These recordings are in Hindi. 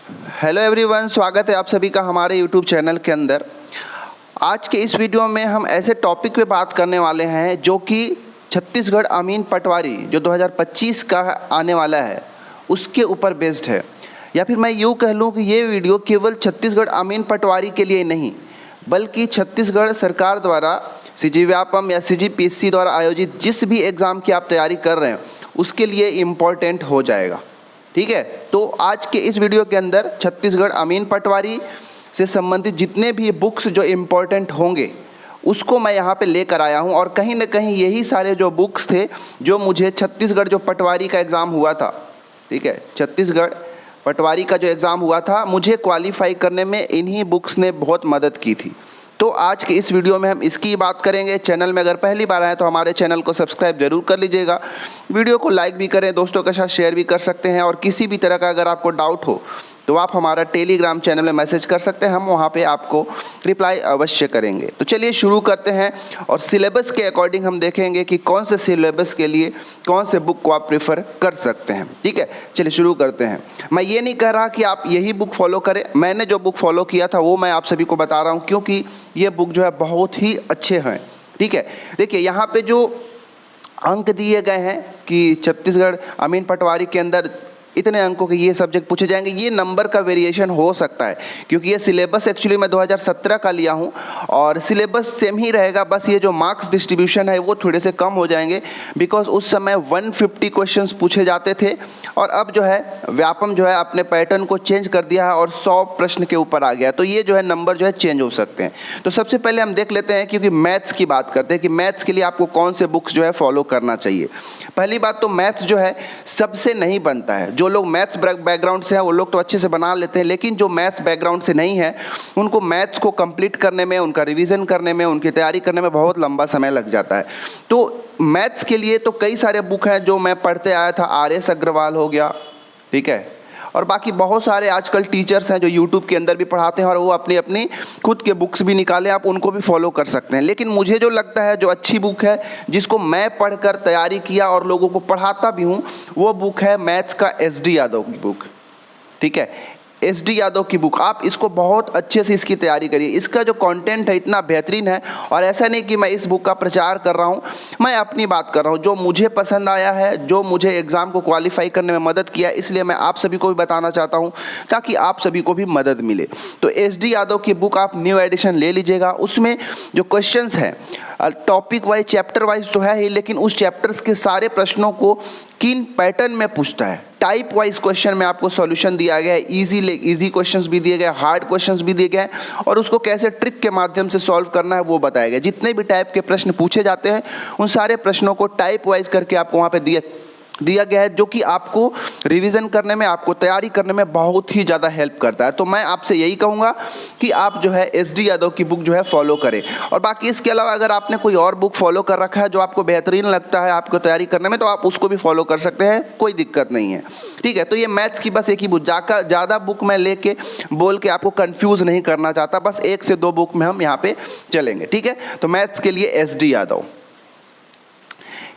हेलो एवरीवन, स्वागत है आप सभी का हमारे यूट्यूब चैनल के अंदर। आज के इस वीडियो में हम ऐसे टॉपिक पे बात करने वाले हैं जो कि छत्तीसगढ़ अमीन पटवारी जो 2025 का आने वाला है उसके ऊपर बेस्ड है। या फिर मैं यूँ कह लूँ कि ये वीडियो केवल छत्तीसगढ़ अमीन पटवारी के लिए नहीं बल्कि छत्तीसगढ़ सरकार द्वारा सीजी व्यापम या CGPSC द्वारा आयोजित जिस भी एग्ज़ाम की आप तैयारी कर रहे हैं उसके लिए इम्पोर्टेंट हो जाएगा। ठीक है, तो आज के इस वीडियो के अंदर छत्तीसगढ़ अमीन पटवारी से संबंधित जितने भी बुक्स जो इम्पोर्टेंट होंगे उसको मैं यहाँ पे लेकर आया हूँ। और कहीं ना कहीं यही सारे जो बुक्स थे जो मुझे छत्तीसगढ़ जो पटवारी का एग्ज़ाम हुआ था, ठीक है, छत्तीसगढ़ पटवारी का जो एग्ज़ाम हुआ था मुझे क्वालिफाई करने में इन्हीं बुक्स ने बहुत मदद की थी। तो आज के इस वीडियो में हम इसकी बात करेंगे। चैनल में अगर पहली बार आए तो हमारे चैनल को सब्सक्राइब जरूर कर लीजिएगा, वीडियो को लाइक भी करें, दोस्तों के साथ शेयर भी कर सकते हैं। और किसी भी तरह का अगर आपको डाउट हो तो आप हमारा टेलीग्राम चैनल में मैसेज कर सकते हैं, हम वहाँ पे आपको रिप्लाई अवश्य करेंगे। तो चलिए शुरू करते हैं और सिलेबस के अकॉर्डिंग हम देखेंगे कि कौन से सिलेबस के लिए कौन से बुक को आप प्रेफर कर सकते हैं। ठीक है, चलिए शुरू करते हैं। मैं ये नहीं कह रहा कि आप यही बुक फॉलो करें, मैंने जो बुक फॉलो किया था वो मैं आप सभी को बता रहा हूँ क्योंकि ये बुक जो है बहुत ही अच्छे हैं। ठीक है, देखिए यहाँ पे जो अंक दिए गए हैं कि छत्तीसगढ़ अमीन पटवारी के अंदर इतने अंकों के ये सब्जेक्ट पूछे जाएंगे, ये नंबर का वेरिएशन हो सकता है क्योंकि ये सिलेबस एक्चुअली मैं 2017 का लिया हूँ और सिलेबस सेम ही रहेगा, बस ये जो मार्क्स डिस्ट्रीब्यूशन है वो थोड़े से कम हो जाएंगे बिकॉज उस समय 150 क्वेश्चंस पूछे जाते थे और अब जो है व्यापम जो है अपने पैटर्न को चेंज कर दिया है और 100 प्रश्न के ऊपर आ गया, तो ये जो है नंबर जो है चेंज हो सकते हैं। तो सबसे पहले हम देख लेते हैं क्योंकि मैथ्स की बात करते हैं कि मैथ्स के लिए आपको कौन से बुक्स जो है फॉलो करना चाहिए। पहली बात तो मैथ्स जो है सबसे नहीं बनता है। जो लोग मैथ्स बैकग्राउंड से हैं वो लोग तो अच्छे से बना लेते हैं, लेकिन जो मैथ्स बैकग्राउंड से नहीं है उनको मैथ्स को कंप्लीट करने में, उनका रिवीजन करने में, उनकी तैयारी करने में बहुत लंबा समय लग जाता है। तो मैथ्स के लिए तो कई सारे बुक हैं जो मैं पढ़ते आया था, RS अग्रवाल हो गया, ठीक है, और बाकी बहुत सारे आजकल टीचर्स हैं जो यूट्यूब के अंदर भी पढ़ाते हैं और वो अपनी अपनी खुद के बुक्स भी निकाले, आप उनको भी फॉलो कर सकते हैं। लेकिन मुझे जो लगता है जो अच्छी बुक है जिसको मैं पढ़कर तैयारी किया और लोगों को पढ़ाता भी हूँ वो बुक है मैथ्स का SD यादव की बुक। ठीक है, SD यादव की बुक, आप इसको बहुत अच्छे से इसकी तैयारी करिए। इसका जो कंटेंट है इतना बेहतरीन है और ऐसा नहीं कि मैं इस बुक का प्रचार कर रहा हूँ, मैं अपनी बात कर रहा हूँ। जो मुझे पसंद आया है, जो मुझे एग्ज़ाम को क्वालिफाई करने में मदद किया, इसलिए मैं आप सभी को भी बताना चाहता हूँ ताकि आप सभी को भी मदद मिले। तो SD यादव की बुक आप न्यू एडिशन ले लीजिएगा। उसमें जो क्वेश्चंस हैं टॉपिक वाइज, चैप्टर वाइज तो है ही, लेकिन उस चैप्टर्स के सारे प्रश्नों को किन पैटर्न में पूछता है, टाइप वाइज क्वेश्चन में आपको सॉल्यूशन दिया गया है। इजी क्वेश्चंस भी दिए गए, हार्ड क्वेश्चंस भी दिए गए और उसको कैसे ट्रिक के माध्यम से सॉल्व करना है वो बताया गया। जितने भी टाइप के प्रश्न पूछे जाते हैं उन सारे प्रश्नों को टाइप वाइज करके आपको वहाँ पे दिया गया है, जो कि आपको रिवीजन करने में, आपको तैयारी करने में बहुत ही ज़्यादा हेल्प करता है। तो मैं आपसे यही कहूँगा कि आप जो है SD यादव की बुक जो है फॉलो करें। और बाकी इसके अलावा अगर आपने कोई और बुक फॉलो कर रखा है जो आपको बेहतरीन लगता है आपको तैयारी करने में, तो आप उसको भी फॉलो कर सकते हैं, कोई दिक्कत नहीं है। ठीक है, तो ये मैथ्स की बस एक ही बुक, ज़्यादा बुक मैं लेके बोल के आपको कंफ्यूज नहीं करना चाहता, बस 1 से 2 बुक में हम यहाँ पे चलेंगे। ठीक है, तो मैथ्स के लिए SD यादव।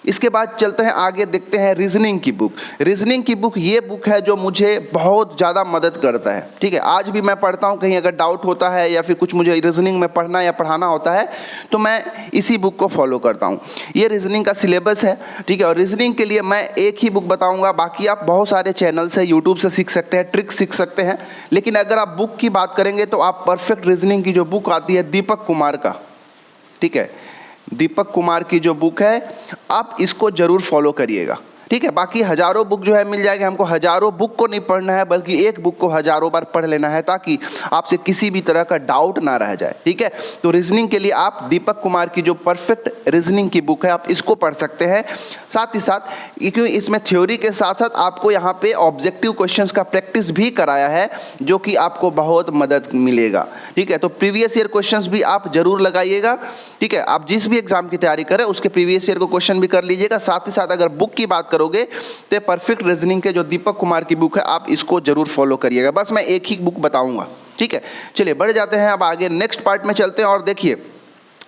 इसके बाद चलते हैं आगे, देखते हैं रीजनिंग की बुक। रीजनिंग की बुक ये बुक है जो मुझे बहुत ज़्यादा मदद करता है। ठीक है, आज भी मैं पढ़ता हूँ, कहीं अगर डाउट होता है या फिर कुछ मुझे रीजनिंग में पढ़ना या पढ़ाना होता है तो मैं इसी बुक को फॉलो करता हूँ। ये रीजनिंग का सिलेबस है। ठीक है, और रीजनिंग के लिए मैं एक ही बुक बताऊँगा, बाकी आप बहुत सारे चैनल से, यूट्यूब से सीख सकते हैं, ट्रिक सीख सकते हैं। लेकिन अगर आप बुक की बात करेंगे तो आप परफेक्ट रीजनिंग की जो बुक आती है दीपक कुमार का, ठीक है, दीपक कुमार की जो बुक है आप इसको जरूर फॉलो करिएगा। ठीक है, बाकी हज़ारों बुक जो है मिल जाएगी, हमको हज़ारों बुक को नहीं पढ़ना है बल्कि एक बुक को हज़ारों बार पढ़ लेना है ताकि आपसे किसी भी तरह का डाउट ना रह जाए। ठीक है, तो रीजनिंग के लिए आप दीपक कुमार की जो परफेक्ट रीजनिंग की बुक है आप इसको पढ़ सकते हैं। साथ ही साथ क्योंकि इसमें थ्योरी के साथ साथ आपको यहाँ पे ऑब्जेक्टिव क्वेश्चंस का प्रैक्टिस भी कराया है जो कि आपको बहुत मदद मिलेगा। ठीक है, तो प्रीवियस ईयर क्वेश्चंस भी आप जरूर लगाइएगा। ठीक है, आप जिस भी एग्जाम की तैयारी करें उसके प्रीवियस ईयर को क्वेश्चन भी कर लीजिएगा। साथ ही साथ अगर बुक की बात करोगे तो परफेक्ट रीजनिंग के जो दीपक कुमार की बुक है आप इसको जरूर फॉलो करिएगा। बस मैं एक ही बुक बताऊंगा। ठीक है, चलिए बढ़ जाते हैं, अब आगे नेक्स्ट पार्ट में चलते हैं और देखिए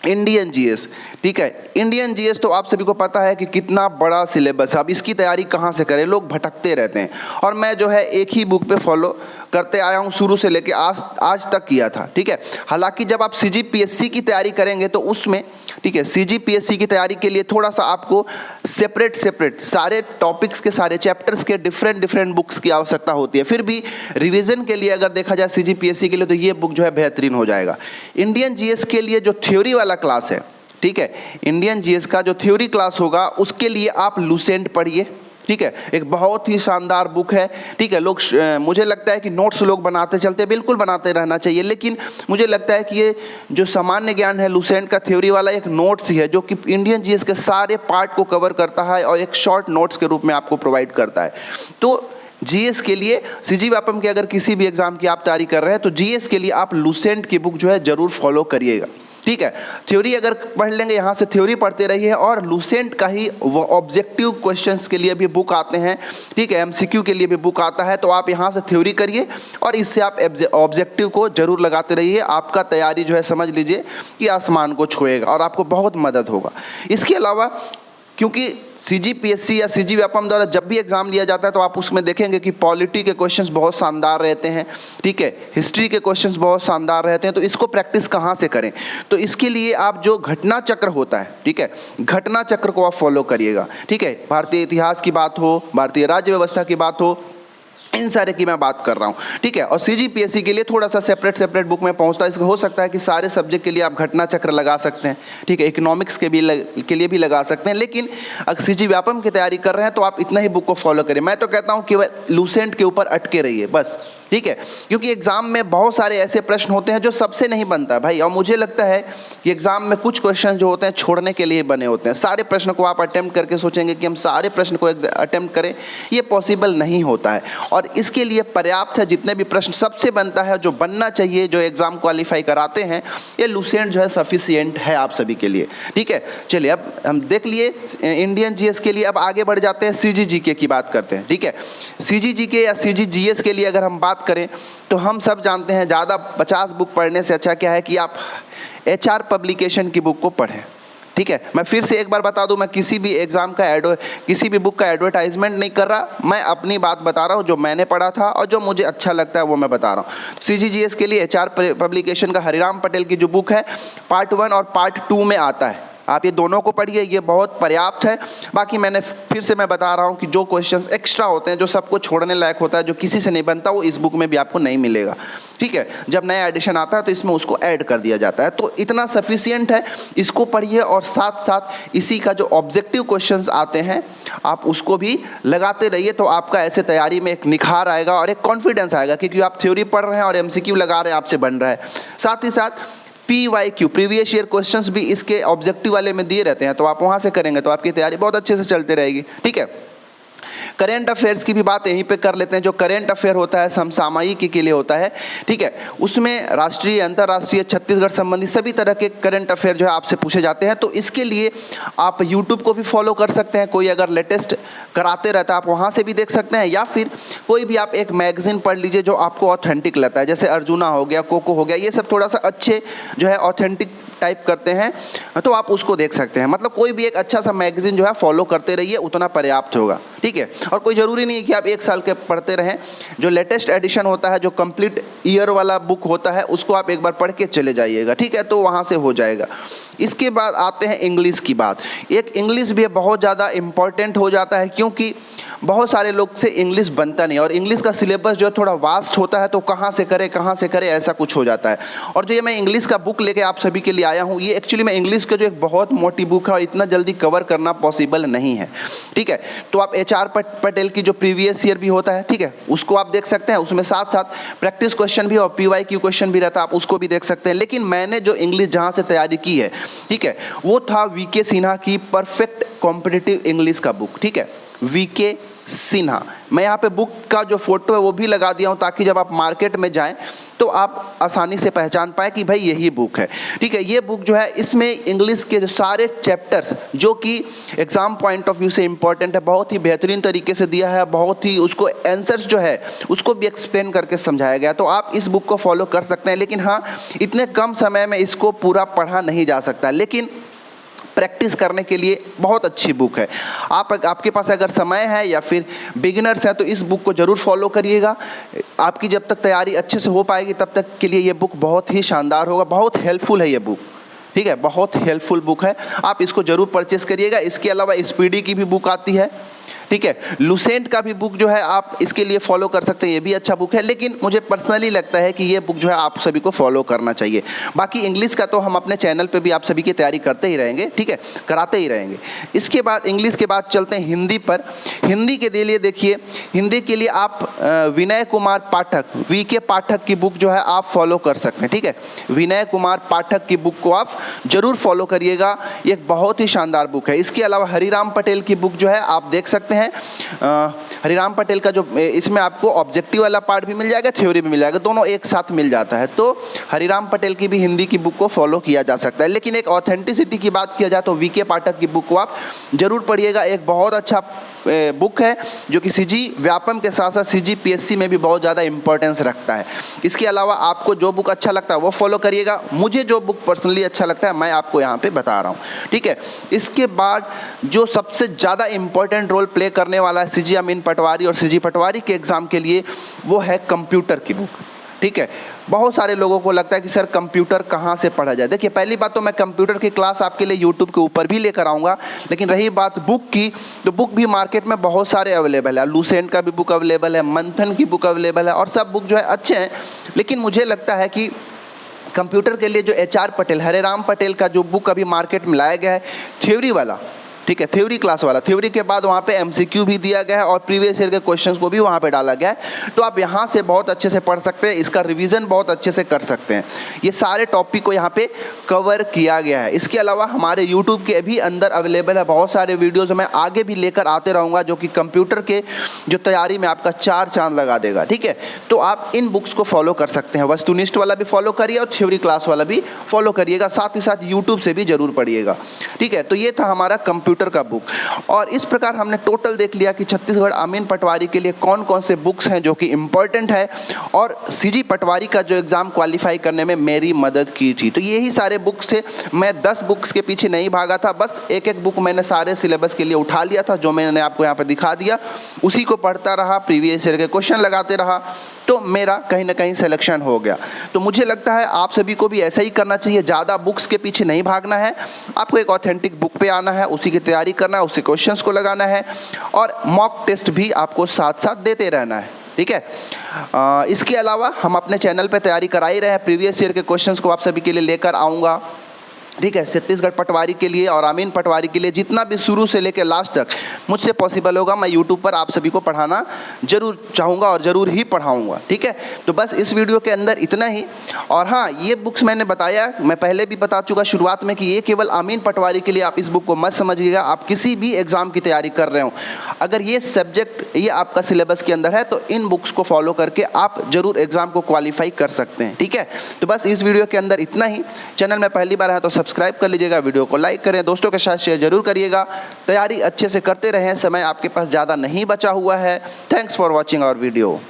इंडियन जीएस। ठीक है, इंडियन जीएस तो आप सभी को पता है कि कितना बड़ा सिलेबस है। अब इसकी तैयारी कहाँ से करें, लोग भटकते रहते हैं और मैं जो है एक ही बुक पे फॉलो करते आया हूँ शुरू से लेके आज तक किया था, ठीक है। हालांकि जब आप सीजीपीएससी की तैयारी करेंगे तो उसमें, ठीक है, सीजीपीएससी की तैयारी के लिए थोड़ा सा आपको सेपरेट सारे टॉपिक्स के, सारे चैप्टर्स के डिफरेंट बुक्स की आवश्यकता होती है। फिर भी रिवीजन के लिए अगर देखा जाए सीजीपीएससी के लिए तो ये बुक जो है बेहतरीन हो जाएगा। इंडियन जीएस के लिए जो थ्योरी वाला क्लास है, ठीक है, इंडियन जीएस का जो थ्योरी क्लास होगा उसके लिए आप लुसेंट पढ़िए, ठीक है। एक बहुत ही शानदार बुक है, ठीक है। लोग, मुझे लगता है कि नोट्स लोग बनाते चलते, बिल्कुल बनाते रहना चाहिए, लेकिन मुझे लगता है कि ये जो सामान्य ज्ञान है लुसेंट का थ्योरी वाला एक नोट्स ही है जो कि इंडियन जीएस के सारे पार्ट को कवर करता है और एक शॉर्ट नोट्स के रूप में आपको प्रोवाइड करता है। तो जीएस के लिए, सीजी व्यापम के अगर किसी भी एग्जाम की आप तैयारी कर रहे हैं तो जीएस के लिए आप लुसेंट की बुक जो है जरूर फॉलो करिएगा, ठीक है। थ्योरी अगर पढ़ लेंगे, यहाँ से थ्योरी पढ़ते रहिए और लुसेंट का ही वो ऑब्जेक्टिव क्वेश्चंस के लिए भी बुक आते हैं, ठीक है, एमसीक्यू के लिए भी बुक आता है। तो आप यहाँ से थ्योरी करिए और इससे आप ऑब्जेक्टिव को जरूर लगाते रहिए। आपका तैयारी जो है समझ लीजिए कि आसमान को छुएगा और आपको बहुत मदद होगा। इसके अलावा क्योंकि सीजीपीएससी या सीजी व्यापम द्वारा जब भी एग्जाम लिया जाता है तो आप उसमें देखेंगे कि पॉलिटी के क्वेश्चंस बहुत शानदार रहते हैं, ठीक है, हिस्ट्री के क्वेश्चंस बहुत शानदार रहते हैं। तो इसको प्रैक्टिस कहाँ से करें? तो इसके लिए आप जो घटना चक्र होता है, ठीक है, घटना चक्र को आप फॉलो करिएगा, ठीक है। भारतीय इतिहास की बात हो, भारतीय राज्य व्यवस्था की बात हो, इन सारे की मैं बात कर रहा हूँ, ठीक है। और सीजीपीएससी के लिए थोड़ा सा सेपरेट बुक में पहुँचता है। इसको हो सकता है कि सारे सब्जेक्ट के लिए आप घटना चक्र लगा सकते हैं, ठीक है, इकोनॉमिक्स के लिए भी लगा सकते हैं, लेकिन अगर सीजी व्यापम की तैयारी कर रहे हैं तो आप इतना ही बुक को फॉलो करें। मैं तो कहता हूँ केवल लुसेंट के ऊपर अटके रहिए बस, ठीक है, क्योंकि एग्जाम में बहुत सारे ऐसे प्रश्न होते हैं जो सबसे नहीं बनता भाई। और मुझे लगता है कि एग्जाम में कुछ क्वेश्चन जो होते हैं छोड़ने के लिए बने होते हैं। सारे प्रश्न को आप अटेम्प्ट करके सोचेंगे कि हम सारे प्रश्न को अटेम्प्ट करें, ये पॉसिबल नहीं होता है। और इसके लिए पर्याप्त है जितने भी प्रश्न सबसे बनता है, जो बनना चाहिए, जो एग्जाम क्वालिफाई कराते हैं, ये लुसेंट जो है सफिशिएंट है आप सभी के लिए, ठीक है। चलिए अब हम देख लिए इंडियन जीएस के लिए, अब आगे बढ़ जाते हैं सीजीजीके की बात करते हैं, ठीक है। सीजीजीके या सीजीजीएस के लिए अगर हम बात करें तो हम सब जानते हैं ज़्यादा 50 बुक पढ़ने से अच्छा क्या है कि आप एचआर पब्लिकेशन की बुक को पढ़ें, ठीक है। मैं फिर से एक बार बता दूं, मैं किसी भी एग्जाम का किसी भी बुक का एडवर्टाइजमेंट नहीं कर रहा, मैं अपनी बात बता रहा हूं जो मैंने पढ़ा था और जो मुझे अच्छा लगता है वो मैं बता रहा हूं। सीजीजीएस के लिए एचआर पब्लिकेशन का हरिराम पटेल की जो बुक है पार्ट 1 और पार्ट 2 में आता है, आप ये दोनों को पढ़िए, ये बहुत पर्याप्त है। बाकी मैं बता रहा हूँ कि जो क्वेश्चंस एक्स्ट्रा होते हैं, जो सबको छोड़ने लायक होता है, जो किसी से नहीं बनता, वो इस बुक में भी आपको नहीं मिलेगा, ठीक है। जब नया एडिशन आता है तो इसमें उसको ऐड कर दिया जाता है, तो इतना सफिशिएंट है, इसको पढ़िए। और साथ साथ इसी का जो ऑब्जेक्टिव क्वेश्चंस आते हैं आप उसको भी लगाते रहिए, तो आपका ऐसे तैयारी में एक निखार आएगा और एक कॉन्फिडेंस आएगा, क्योंकि आप थ्योरी पढ़ रहे हैं और एमसीक्यू लगा रहे हैं, आपसे बन रहा है। साथ ही साथ PYQ प्रीवियस ईयर क्वेश्चंस भी इसके ऑब्जेक्टिव वाले में दिए रहते हैं, तो आप वहां से करेंगे तो आपकी तैयारी बहुत अच्छे से चलती रहेगी, ठीक है। करेंट अफेयर्स की भी बात यहीं पे कर लेते हैं। जो करेंट अफेयर होता है समसामयिकी के लिए होता है, ठीक है, उसमें राष्ट्रीय, अंतर्राष्ट्रीय, छत्तीसगढ़ संबंधी सभी तरह के करंट अफेयर जो है आपसे पूछे जाते हैं। तो इसके लिए आप यूट्यूब को भी फॉलो कर सकते हैं, कोई अगर लेटेस्ट कराते रहता है आप वहाँ से भी देख सकते हैं, या फिर कोई भी आप एक मैगजीन पढ़ लीजिए जो आपको ऑथेंटिक लगता है, जैसे अर्जुना हो गया, कोको हो गया, ये सब थोड़ा सा अच्छे जो है ऑथेंटिक टाइप करते हैं, तो आप उसको देख सकते हैं। मतलब कोई भी एक अच्छा सा मैगजीन जो है फॉलो करते रहिए, उतना पर्याप्त होगा, ठीक है। और कोई ज़रूरी नहीं है कि आप 1 साल के पढ़ते रहें। जो लेटेस्ट एडिशन होता है, जो कंप्लीट ईयर वाला बुक होता है, उसको आप एक बार पढ़ के चले जाइएगा, ठीक है, तो वहाँ से हो जाएगा। इसके बाद आते हैं इंग्लिश की बात। एक इंग्लिश भी बहुत ज़्यादा इम्पॉर्टेंट हो जाता है, क्योंकि बहुत सारे लोग से इंग्लिश बनता नहीं, और इंग्लिश का सिलेबस जो है थोड़ा वास्ट होता है, तो कहाँ से करें ऐसा कुछ हो जाता है। और जो ये मैं इंग्लिश का बुक लेके आप सभी के लिए आया हूँ, ये एक्चुअली में इंग्लिश का जो एक बहुत मोटी बुक है और इतना जल्दी कवर करना पॉसिबल नहीं है, ठीक है। तो आप HR पटेल की जो प्रीवियस ईयर भी होता है, ठीक है, उसको आप देख सकते हैं। उसमें साथ साथ प्रैक्टिस क्वेश्चन भी और PYQ क्वेश्चन भी रहता है, आप उसको भी देख सकते हैं। लेकिन मैंने जो इंग्लिश जहाँ से तैयारी की है, ठीक है, वो था VK सिन्हा की परफेक्ट कॉम्पिटिटिव इंग्लिश का बुक, ठीक है, VK सिन्हा। मैं यहाँ पे बुक का जो फोटो है वो भी लगा दिया हूँ, ताकि जब आप मार्केट में जाएं तो आप आसानी से पहचान पाए कि भाई यही बुक है, ठीक है। ये बुक जो है, इसमें इंग्लिश के जो सारे चैप्टर्स जो कि एग्जाम पॉइंट ऑफ व्यू से इंपॉर्टेंट है, बहुत ही बेहतरीन तरीके से दिया है, बहुत ही उसको आंसर्स जो है उसको भी एक्सप्लेन करके समझाया गया। तो आप इस बुक को फॉलो कर सकते हैं, लेकिन हाँ, इतने कम समय में इसको पूरा पढ़ा नहीं जा सकता। लेकिन प्रैक्टिस करने के लिए बहुत अच्छी बुक है। आपके पास अगर समय है या फिर बिगिनर्स हैं तो इस बुक को ज़रूर फॉलो करिएगा। आपकी जब तक तैयारी अच्छे से हो पाएगी तब तक के लिए ये बुक बहुत ही शानदार होगा, बहुत हेल्पफुल है ये बुक, ठीक है, बहुत हेल्पफुल बुक है। आप इसको ज़रूर परचेस करिएगा। इसके अलावा स्पीडी की भी बुक आती है, ठीक है, लुसेंट का भी बुक जो है आप इसके लिए फॉलो कर सकते हैं, ये भी अच्छा बुक है। लेकिन मुझे पर्सनली लगता है कि ये बुक जो है आप सभी को फॉलो करना चाहिए। बाकी इंग्लिश का तो हम अपने चैनल पे भी आप सभी की तैयारी करते ही रहेंगे, ठीक है, कराते ही रहेंगे। इसके बाद इंग्लिश के बाद चलते हैं हिंदी पर। हिंदी के लिए देखिए, हिंदी के लिए आप विनय कुमार पाठक, वी.के. पाठक की बुक जो है आप फॉलो कर सकते हैं, ठीक है। विनय कुमार पाठक की बुक को आप जरूर फॉलो करिएगा, ये एक बहुत ही शानदार बुक है। इसके अलावा हरिराम पटेल की बुक जो है आप देख सकते हैं। हरिराम पटेल का जो इसमें आपको ऑब्जेक्टिव वाला पार्ट भी मिल जाएगा, थ्योरी भी मिल जाएगा, दोनों एक साथ मिल जाता है। तो हरिराम पटेल की भी हिंदी की बुक को फॉलो किया जा सकता है। लेकिन एक ऑथेंटिसिटी की बात किया जाए तो वी.के. पाठक की बुक को आप जरूर पढ़िएगा। एक बहुत अच्छा बुक है जो कि सीजी व्यापम के साथ साथ सीजी पीएससी में भी बहुत ज़्यादा इंपॉर्टेंस रखता है। इसके अलावा आपको जो बुक अच्छा लगता है वो फॉलो करिएगा। मुझे जो बुक पर्सनली अच्छा लगता है मैं आपको यहाँ पे बता रहा हूँ, ठीक है। इसके बाद जो सबसे ज़्यादा इंपॉर्टेंट रोल प्ले करने वाला है सीजी अमीन पटवारी और सीजी पटवारी के एग्ज़ाम के लिए, वो है कंप्यूटर की बुक, ठीक है। बहुत सारे लोगों को लगता है कि सर कंप्यूटर कहाँ से पढ़ा जाए। देखिए, पहली बात तो मैं कंप्यूटर की क्लास आपके लिए यूट्यूब के ऊपर भी लेकर आऊँगा। लेकिन रही बात बुक की, तो बुक भी मार्केट में बहुत सारे अवेलेबल है। लुसेंट का भी बुक अवेलेबल है, मंथन की बुक अवेलेबल है, और सब बुक जो है अच्छे हैं। लेकिन मुझे लगता है कि कंप्यूटर के लिए जो HR पटेल, हरिराम पटेल का जो बुक अभी मार्केट में लाया गया है, थ्योरी वाला, ठीक है, थ्योरी क्लास वाला, थ्योरी के बाद वहाँ पे MCQ भी दिया गया है और प्रीवियस ईयर के क्वेश्चंस को भी वहाँ पे डाला गया है। तो आप यहाँ से बहुत अच्छे से पढ़ सकते हैं, इसका रिवीजन बहुत अच्छे से कर सकते हैं। ये सारे टॉपिक को यहाँ पे कवर किया गया है। इसके अलावा हमारे यूट्यूब के भी अंदर अवेलेबल है बहुत सारे वीडियोज़, मैं आगे भी लेकर आते रहूँगा जो कि कंप्यूटर के जो तैयारी में आपका 4 चांद लगा देगा, ठीक है। तो आप इन बुक्स को फॉलो कर सकते हैं। वस्तुनिष्ठ वाला भी फॉलो करिए और थ्योरी क्लास वाला भी फॉलो करिएगा, साथ ही साथ यूट्यूब से भी जरूर पढ़िएगा, ठीक है। तो ये था हमारा कंप्यूटर का बुक। और इस प्रकार हमने टोटल देख लिया कि छत्तीसगढ़ अमीन पटवारी के लिए कौन कौन से बुक्स हैं जो कि इंपॉर्टेंट है और सीजी पटवारी का जो एग्ज़ाम क्वालिफाई करने में मेरी मदद की थी। तो यही सारे बुक्स थे। मैं 10 बुक्स के पीछे नहीं भागा था, बस एक एक बुक मैंने सारे सिलेबस के लिए उठा लिया था, जो मैंने आपको यहाँ पर दिखा दिया, उसी को पढ़ता रहा, प्रीवियस ईयर के क्वेश्चन लगाते रहा, तो मेरा कहीं ना कहीं सिलेक्शन हो गया। तो मुझे लगता है आप सभी को भी ऐसा ही करना चाहिए, ज़्यादा बुक्स के पीछे नहीं भागना है। आपको एक ऑथेंटिक बुक पे आना है, उसी की तैयारी करना है, उसी क्वेश्चंस को लगाना है और मॉक टेस्ट भी आपको साथ साथ देते रहना है, ठीक है। इसके अलावा हम अपने चैनल पे तैयारी करा ही रहे हैं, प्रीवियस ईयर के क्वेश्चंस को आप सभी के लिए लेकर आऊँगा, ठीक है। छत्तीसगढ़ पटवारी के लिए और अमीन पटवारी के लिए जितना भी शुरू से लेकर लास्ट तक मुझसे पॉसिबल होगा, मैं यूट्यूब पर आप सभी को पढ़ाना जरूर चाहूँगा और ज़रूर ही पढ़ाऊँगा, ठीक है। तो बस इस वीडियो के अंदर इतना ही। और हाँ, ये बुक्स मैंने बताया, मैं पहले भी बता चुका शुरुआत में कि ये केवल अमीन पटवारी के लिए, आप इस बुक को मत समझिएगा। आप किसी भी एग्ज़ाम की तैयारी कर रहे हो, अगर ये सब्जेक्ट ये आपका सिलेबस के अंदर है तो इन बुक्स को फॉलो करके आप ज़रूर एग्ज़ाम को क्वालिफाई कर सकते हैं, ठीक है। तो बस इस वीडियो के अंदर इतना ही। चैनल में पहली बार है तो सब्सक्राइब कर लीजिएगा, वीडियो को लाइक करें, दोस्तों के साथ शेयर जरूर करिएगा। तैयारी अच्छे से करते रहें, समय आपके पास ज़्यादा नहीं बचा हुआ है। Thanks for watching our video.